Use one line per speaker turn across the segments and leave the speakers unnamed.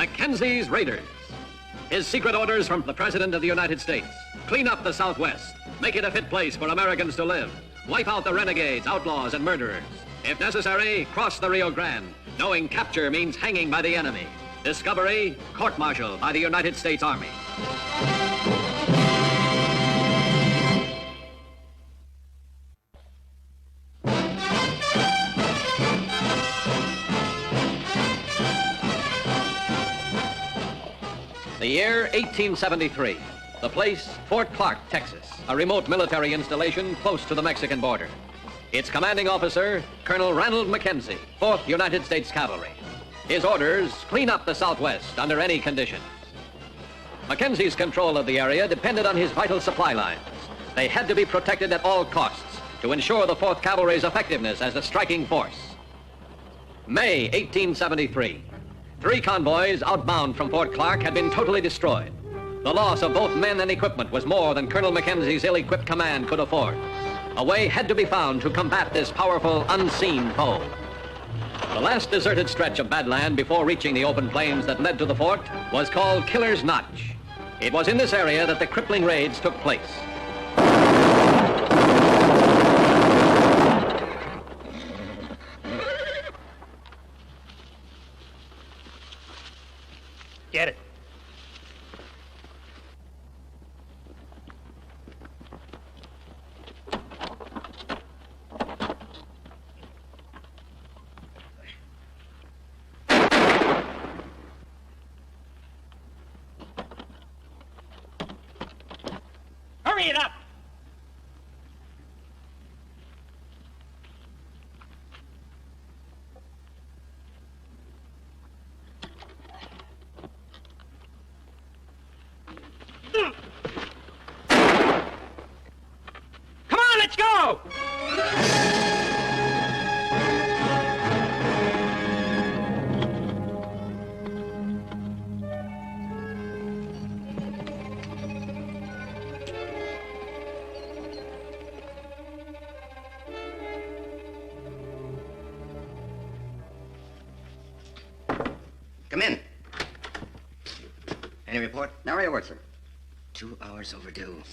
Mackenzie's Raiders. His secret orders from the President of the United States. Clean up the Southwest. Make it a fit place for Americans to live. Wipe out the renegades, outlaws, and murderers. If necessary, cross the Rio Grande, knowing capture means hanging by the enemy. Discovery, court-martial by the United States Army. The year 1873. The place, Fort Clark, Texas, a remote military installation close to the Mexican border. Its commanding officer, Colonel Ranald Mackenzie, 4th United States Cavalry. His orders, clean up the Southwest under any conditions. Mackenzie's control of the area depended on his vital supply lines. They had to be protected at all costs to ensure the 4th Cavalry's effectiveness as a striking force. May 1873. 3 convoys outbound from Fort Clark had been totally destroyed. The loss of both men and equipment was more than Colonel Mackenzie's ill-equipped command could afford. A way had to be found to combat this powerful, unseen foe. The last deserted stretch of badland before reaching the open plains that led to the fort was called Killer's Notch. It was in this area that the crippling raids took place.
Get it. Hurry it up! Come on, let's go!
Come in. Any report?
Now, where you work, sir?
2 hours overdue.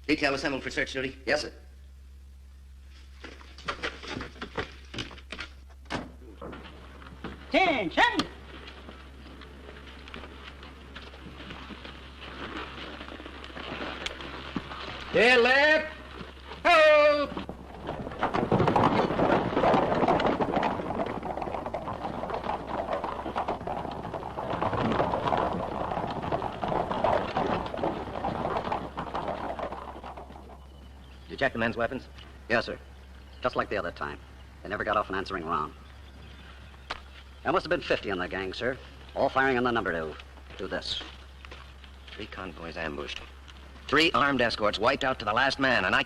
Detail assembled for search duty?
Yes, sir.
Attention!
Here, left. Hold!
Did you check the men's weapons?
Yes, sir. Just like the other time. They never got off an answering round. There must have been 50 in the gang, sir. All firing on the number to do this.
3 convoys ambushed. 3 armed escorts wiped out to the last man, and I...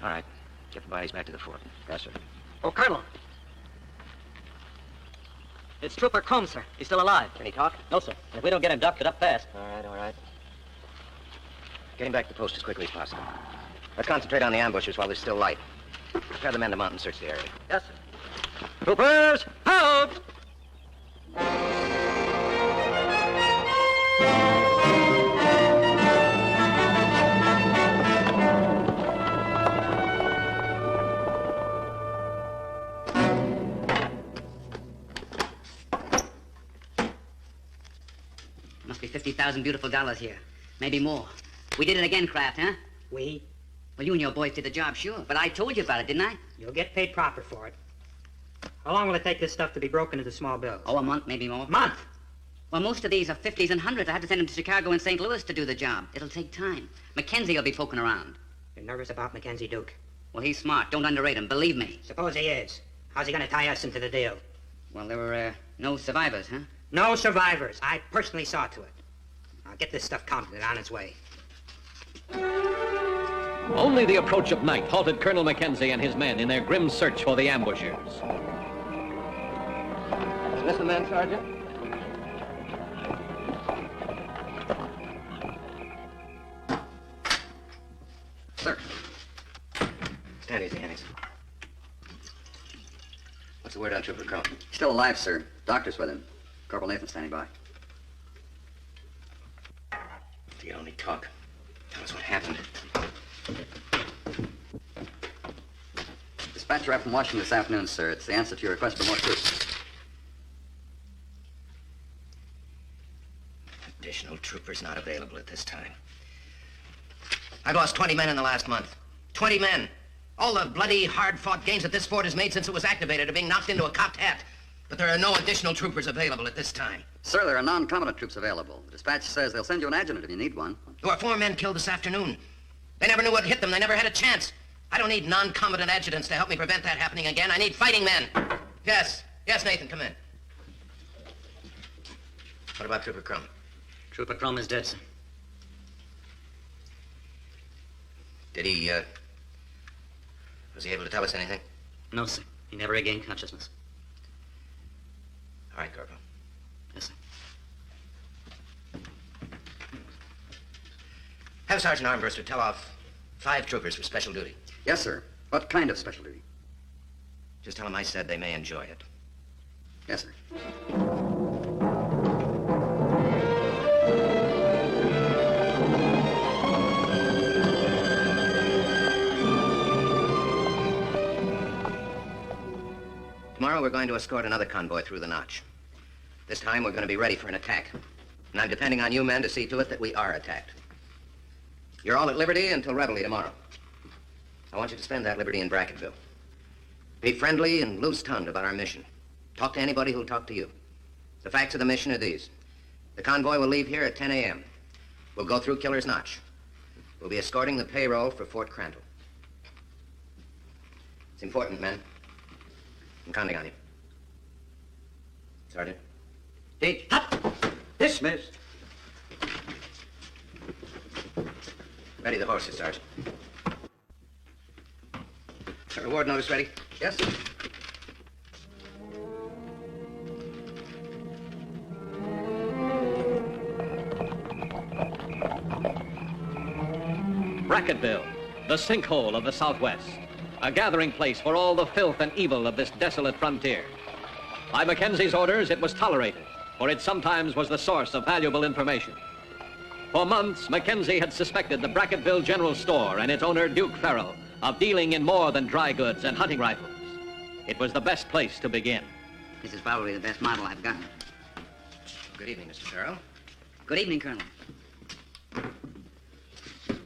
All right. Get the bodies back to the fort.
Yes, sir.
Oh, Colonel. It's Trooper Combs, sir. He's still alive.
Can he talk?
No, sir. And if we don't get him doctored up fast.
All right. Get him back to the post as quickly as possible. Let's concentrate on the ambushers while there's still light. Prepare the men to mount and search the area.
Yes, sir. Troopers, out!
Must be $50,000 beautiful dollars here. Maybe more. We did it again, Kraft, huh?
We?
Well, you and your boys did the job, sure. But I told you about it, didn't I?
You'll get paid proper for it. How long will it take this stuff to be broken into small bills?
Oh, a month, maybe more.
Month?
Well, most of these are 50s and 100s. I have to send them to Chicago and St. Louis to do the job. It'll take time. Mackenzie will be poking around.
You're nervous about Mackenzie, Duke?
Well, he's smart. Don't underrate him. Believe me.
Suppose he is. How's he going to tie us into the deal?
Well, there were no survivors, huh?
No survivors. I personally saw to it. I'll get this stuff counted on its way.
Only the approach of night halted Colonel Mackenzie and his men in their grim search for the ambushers.
Is this the man, Sergeant?
Sir.
Stand easy, Annie's. What's the word on Trooper Crone?
Still alive, sir. Doctor's with him. Corporal Nathan standing by.
If you only talk, tell us what happened.
Dispatch arrived from Washington this afternoon, sir. It's the answer to your request for more troops.
Additional troopers not available at this time. I've lost 20 men in the last month. 20 men. All the bloody, hard-fought gains that this fort has made since it was activated are being knocked into a cocked hat. But there are no additional troopers available at this time.
Sir, there are non-combatant troops available. The dispatch says they'll send you an adjutant if you need one.
There were 4 men killed this afternoon. They never knew what hit them. They never had a chance. I don't need non-combatant adjutants to help me prevent that happening again. I need fighting men. Yes. Yes, Nathan, come in. What about Trooper Crumb?
Trooper Crumb is dead, sir.
Did he, was he able to tell us anything?
No, sir. He never regained consciousness.
All right, Corporal.
Yes, sir.
Have Sergeant Armbruster tell off 5 troopers for special duty.
Yes, sir. What kind of special duty?
Just tell them I said they may enjoy it.
Yes, sir.
Tomorrow we're going to escort another convoy through the Notch. This time we're going to be ready for an attack. And I'm depending on you men to see to it that we are attacked. You're all at liberty until reveille tomorrow. I want you to spend that liberty in Bracketville. Be friendly and loose-tongued about our mission. Talk to anybody who'll talk to you. The facts of the mission are these. The convoy will leave here at 10 a.m. We'll go through Killer's Notch. We'll be escorting the payroll for Fort Crandall. It's important, men. I'm counting on you. Sergeant.
Date. Dismissed.
Ready the horses, Sergeant. Reward notice ready?
Yes, sir.
Bracketville, the sinkhole of the Southwest. A gathering place for all the filth and evil of this desolate frontier. By Mackenzie's orders, it was tolerated, for it sometimes was the source of valuable information. For months, Mackenzie had suspected the Bracketville General Store and its owner, Duke Farrell, of dealing in more than dry goods and hunting rifles. It was the best place to begin.
This is probably the best model I've got.
Good evening, Mr. Farrell.
Good evening, Colonel.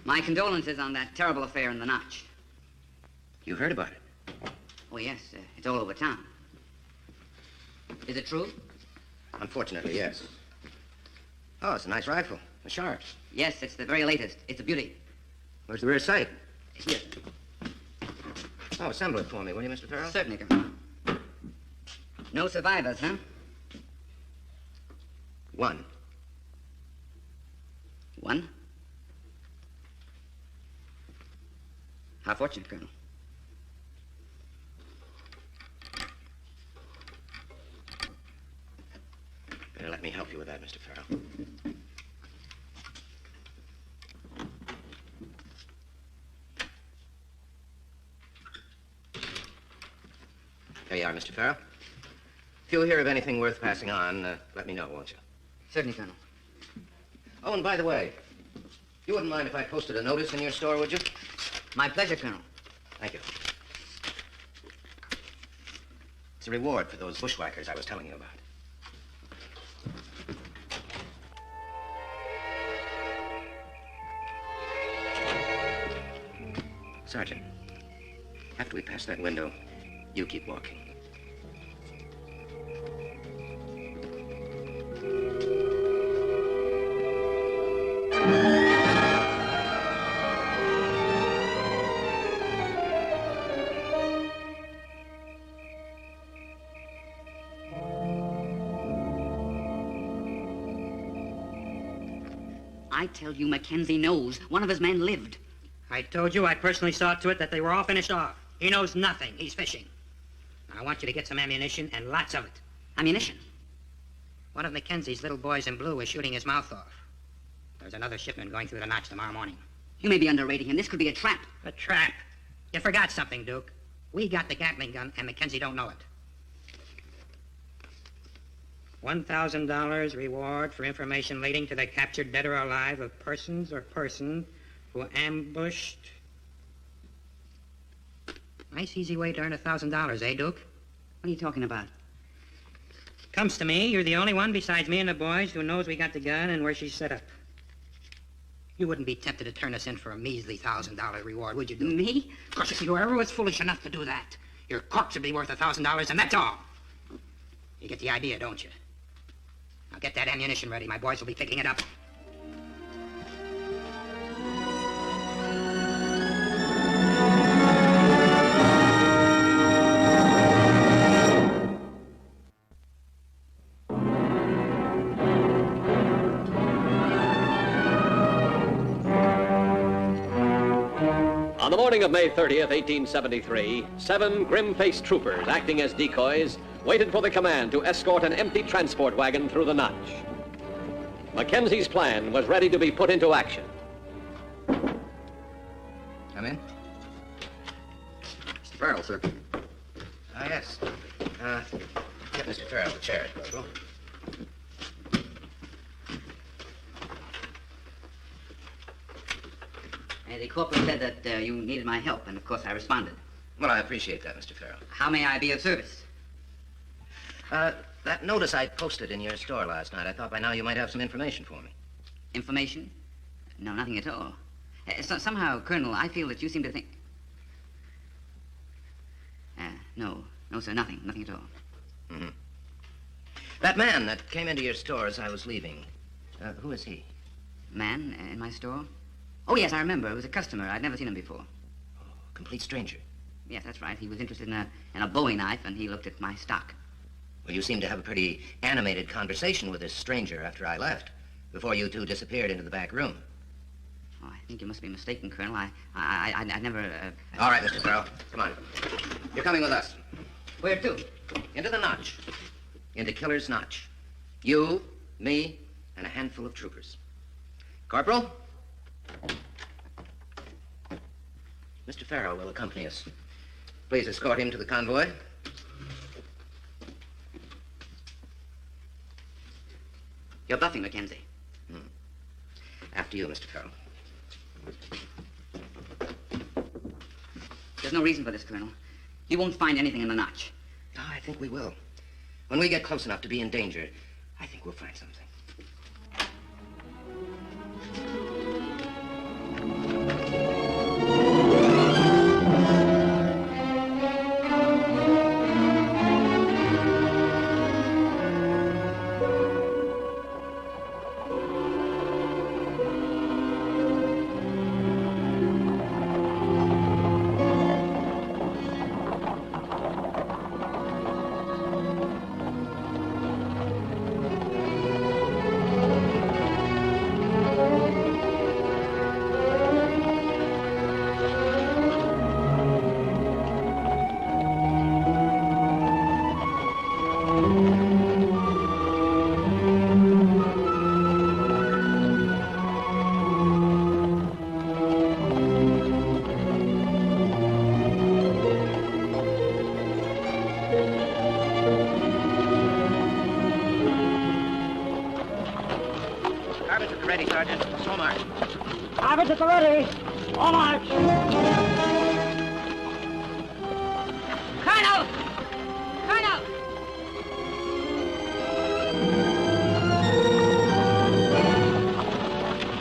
My condolences on that terrible affair in the Notch.
You heard about it?
Oh, yes, it's all over town. Is it true?
Unfortunately, yes. Oh, it's a nice rifle. A Sharp.
Yes, it's the very latest. It's a beauty.
Where's the rear sight?
Here.
Oh, assemble it for me, will you, Mr. Farrell?
Certainly, Colonel. No survivors, huh?
One.
One? How fortunate, Colonel.
Better let me help you with that, Mr. Farrell. There you are, Mr. Farrell. If you hear of anything worth passing on, let me know, won't you?
Certainly, Colonel.
Oh, and by the way, you wouldn't mind if I posted a notice in your store, would you?
My pleasure, Colonel.
Thank you. It's a reward for those bushwhackers I was telling you about. Sergeant, after we pass that window, you keep walking.
I tell you, Mackenzie knows. One of his men lived.
I told you I personally saw to it that they were all finished off. He knows nothing. He's fishing. I want you to get some ammunition, and lots of it.
Ammunition.
One of Mackenzie's little boys in blue is shooting his mouth off. There's another shipment going through the Notch tomorrow morning.
You may be underrating him. This could be a trap.
A trap? You forgot something, Duke. We got the Gatling gun, and Mackenzie don't know it. $1,000 reward for information leading to the capture, dead or alive, of persons or person who ambushed. Nice, easy way to earn $1,000, eh, Duke?
What are you talking about?
Comes to me, you're the only one besides me and the boys who knows we got the gun and where she's set up. You wouldn't be tempted to turn us in for a measly $1,000 reward, would you, Duke?
Me?
Of course, if you ever was foolish enough to do that, your corpse would be worth $1,000, and that's all. You get the idea, don't you? Now get that ammunition ready. My boys will be picking it up.
On the morning of May 30th, 1873, 7 grim-faced troopers acting as decoys waited for the command to escort an empty transport wagon through the notch. Mackenzie's plan was ready to be put into action.
Come in.
Mr. Farrell, sir.
Ah, yes. Get Mr. Farrell a chair, Corporal.
The corporal said that you needed my help, and of course I responded.
Well, I appreciate that, Mr. Farrell.
How may I be of service?
That notice I posted in your store last night, I thought by now you might have some information for me.
Information? No, nothing at all. Somehow, Colonel, I feel that you seem to think... No, sir, nothing at all.
Mm-hmm. That man that came into your store as I was leaving, who is he?
Man in my store? Oh, yes, I remember. It was a customer. I'd never seen him before.
Oh, complete stranger.
Yes, that's right. He was interested in a Bowie knife, and he looked at my stock.
Well, you seemed to have a pretty animated conversation with this stranger after I left, before you two disappeared into the back room.
Oh, I think you must be mistaken, Colonel. I never...
All right, Mr. Farrell, come on. You're coming with us.
Where to?
Into the notch. Into Killer's Notch. You, me, and a handful of troopers. Corporal? Mr. Farrell will accompany us. Please escort him to the convoy.
You're bluffing, Mackenzie.
After you, Mr. Farrell.
There's no reason for this, Colonel. You won't find anything in the notch.
Oh, I think we will. When we get close enough to be in danger, I think we'll find something. Ready, Sergeant. Slow march.
Private at the ready. All march.
Colonel! Colonel!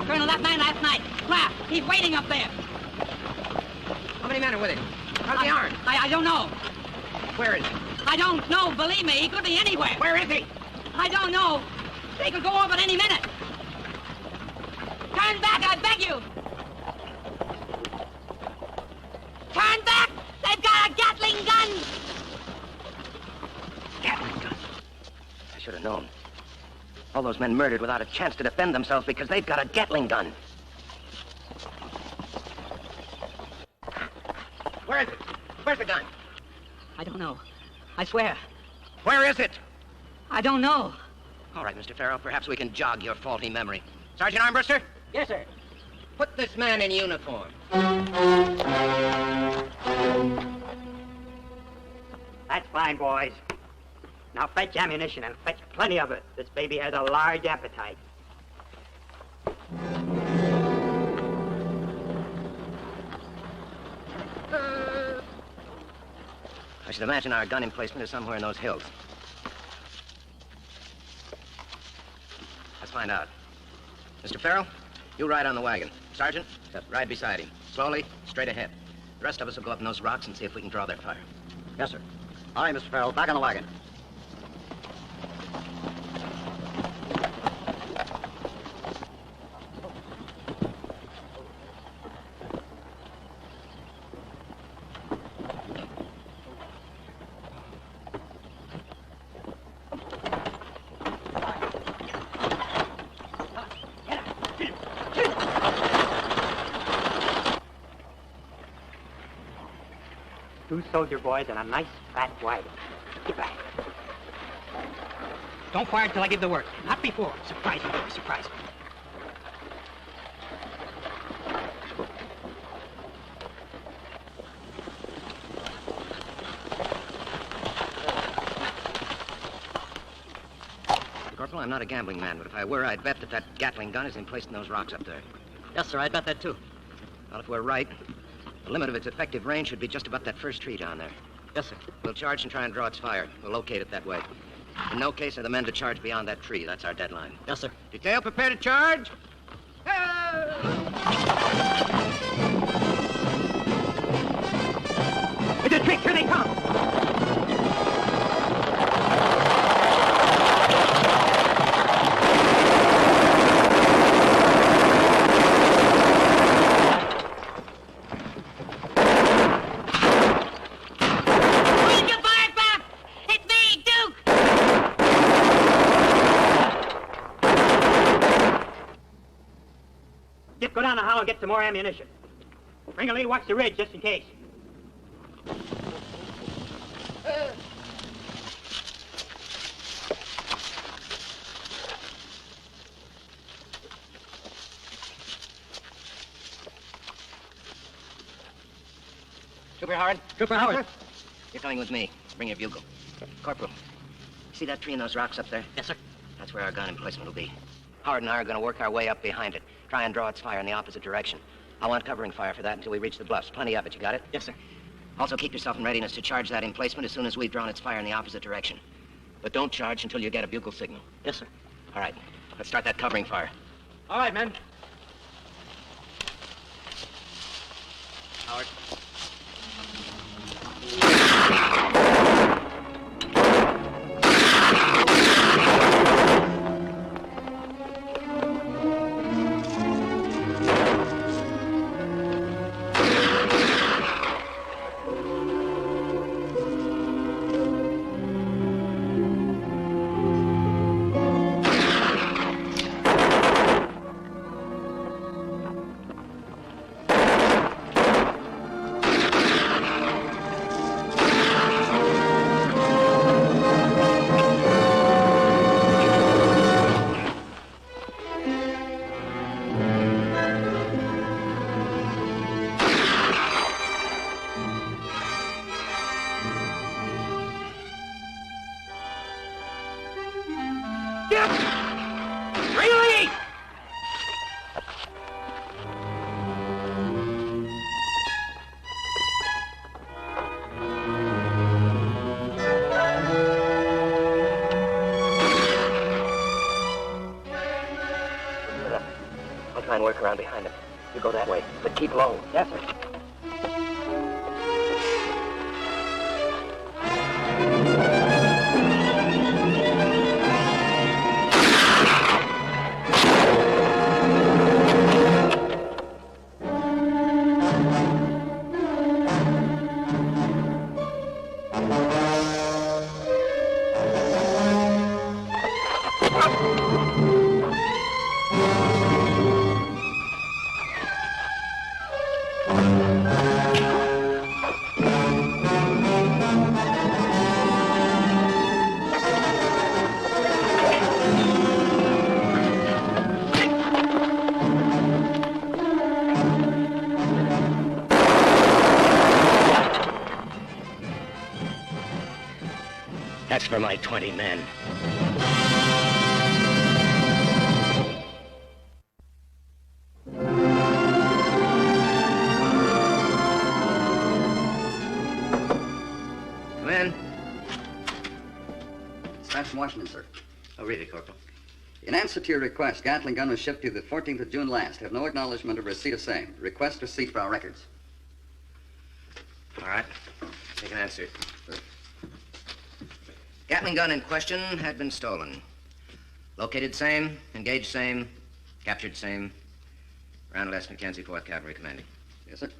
Colonel, that man last night, Clapp, he's waiting up there.
How many men are with him? How's the arm?
I don't know.
Where is he?
I don't know. Believe me, he could be anywhere.
Where is he?
I don't know. They could go off at any minute. Turn back, I beg you! Turn back! They've got a Gatling gun!
Gatling gun. I should have known. All those men murdered without a chance to defend themselves because they've got a Gatling gun. Where is it? Where's the gun?
I don't know. I swear.
Where is it?
I don't know.
All right, Mr. Farrell, perhaps we can jog your faulty memory. Sergeant Armbruster?
Yes, sir.
Put this man in uniform.
That's fine, boys. Now fetch ammunition and fetch plenty of it. This baby has a large appetite.
I should imagine our gun emplacement is somewhere in those hills. Let's find out. Mr. Farrell, you ride on the wagon. Sergeant, ride beside him. Slowly, straight ahead. The rest of us will go up in those rocks and see if we can draw their fire.
Yes, sir. All right, Mr. Farrell, back on the wagon.
Two soldier boys and a nice fat wagon. Get back. Don't fire till I give the word. Not before. Surprise me, boy. Surprise me.
Corporal, I'm not a gambling man, but if I were, I'd bet that Gatling gun is emplaced in those rocks up there.
Yes, sir, I'd bet that, too.
Well, if we're right, the limit of its effective range should be just about that first tree down there.
Yes, sir.
We'll charge and try and draw its fire. We'll locate it that way. In no case are the men to charge beyond that tree. That's our deadline.
Yes, sir.
Detail, prepare to charge.
It's a trick. Here they come.
Who's your fire from? It's me, Duke!
Just go down the hollow and get some more ammunition. Ringley, watch the ridge just in case.
Trooper Howard,
Trooper Howard.
you're coming with me. Bring your bugle. Corporal, see that tree and those rocks up there?
Yes, sir.
That's where our gun emplacement will be. Howard and I are going to work our way up behind it. Try and draw its fire in the opposite direction. I want covering fire for that until we reach the bluffs. Plenty of it. You got it?
Yes, sir.
Also, keep yourself in readiness to charge that emplacement as soon as we've drawn its fire in the opposite direction. But don't charge until you get a bugle signal.
Yes, sir.
All right. Let's start that covering fire.
All right, men.
Howard.
Ringley!
I'll try and work around behind him. You go that way, but keep low.
Yes, sir.
for my 20 men. Come in.
Dispatch from Washington, sir.
Oh, read it, Corporal.
In answer to your request, Gatling gun was shipped to you the 14th of June last. Have no acknowledgement of receipt of same. Request receipt for our records.
All right. Take an answer. Gatling gun in question had been stolen. Located same, engaged same, captured same. Randall S. Mackenzie, 4th Cavalry Commanding.
Yes, sir.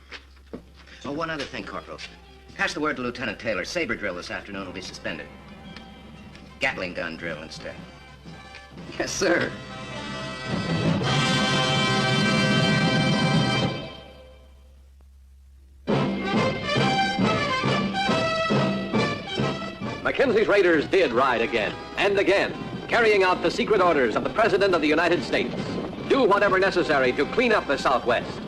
Oh, one other thing, Corporal. Pass the word to Lieutenant Taylor. Saber drill this afternoon will be suspended. Gatling gun drill instead.
Yes, sir.
Mackenzie's raiders did ride again and again, carrying out the secret orders of the President of the United States. Do whatever necessary to clean up the Southwest.